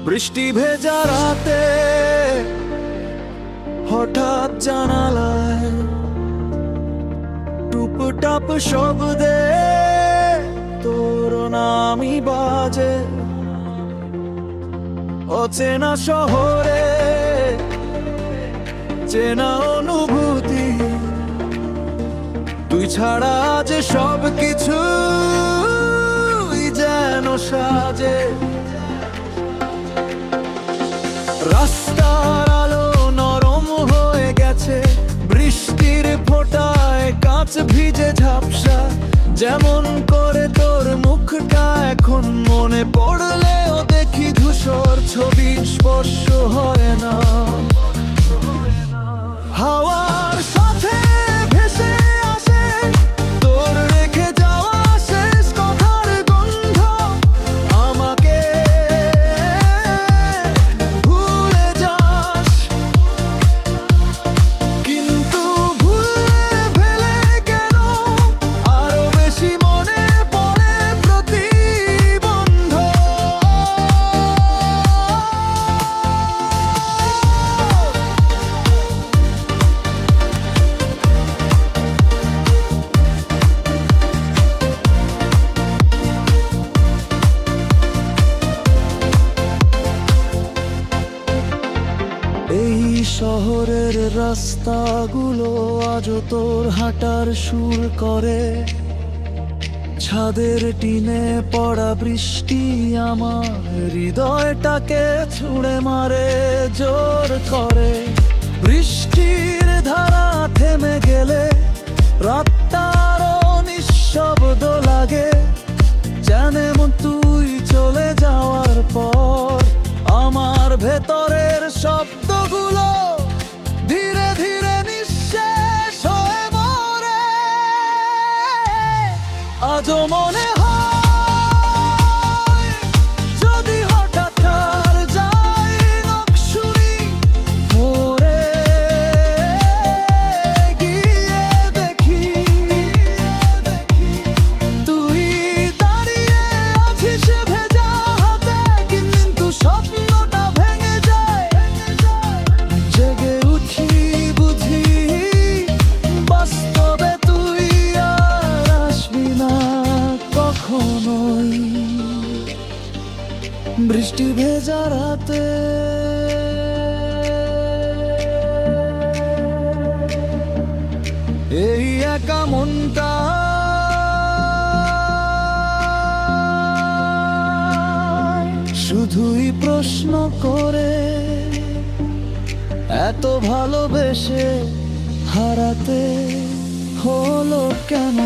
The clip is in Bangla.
বৃষ্টি ভেজা রাতে হঠাৎ জানালায় টুপটাপ শব্দে তোর নামই বাজে। অচেনা শহরে চেনা অনুভূতি, তুই ছাড়া যে সব কিছু যেন সাজে। রাস্তার আলো নরম হয়ে গেছে, বৃষ্টির ফোঁটায় কাঁচ ভিজে ঝাপসা। যেমন করে তোর মুখটা এখন মনে পড়লেও দেখি ধূসর ছবি, স্পর্শ হয় না। হাওয়ার সাথে ভেসে আসে তোর রেখে যাওয়া শেষ কথার গন্ধ। আমাকে ভুলে যাস, কিন্তু ভুলে ফেলে কেন আরো বেশি মনে পড়ে প্রতিবন্ধ। এই শহরের রাস্তাগুলো আজও তোর হাঁটার সুর করে। ছাদের টিনে পড়া বৃষ্টি আমার হৃদয়টাকে ছুঁড়ে মারে জোর করে। বৃষ্টির ধারা থেমে গেলে রাতটারও নিঃশব্দ লাগে, যেমন তুই চলে যাওয়ার পর আমার ভেতরের শব্দগুলো ধীরে ধীরে নিঃশেষ হয়ে মরে। আজও মনে হয় যদি হঠাৎ আর যাই নকশুনি মোড়ে গিয়ে দেখি তুই দাঁড়িয়ে আছিস ভেজা হাতে, কিন্তু স্বপ্নটা ভেঙে যায়। জেগে উঠি বুঝি বাস্তবে তুই আর আসবি না কখনোই। বৃষ্টি ভেজা রাতে এই একা মনটা শুধুই প্রশ্ন করে, এত ভালোবেসে হারাতে হলো কেন।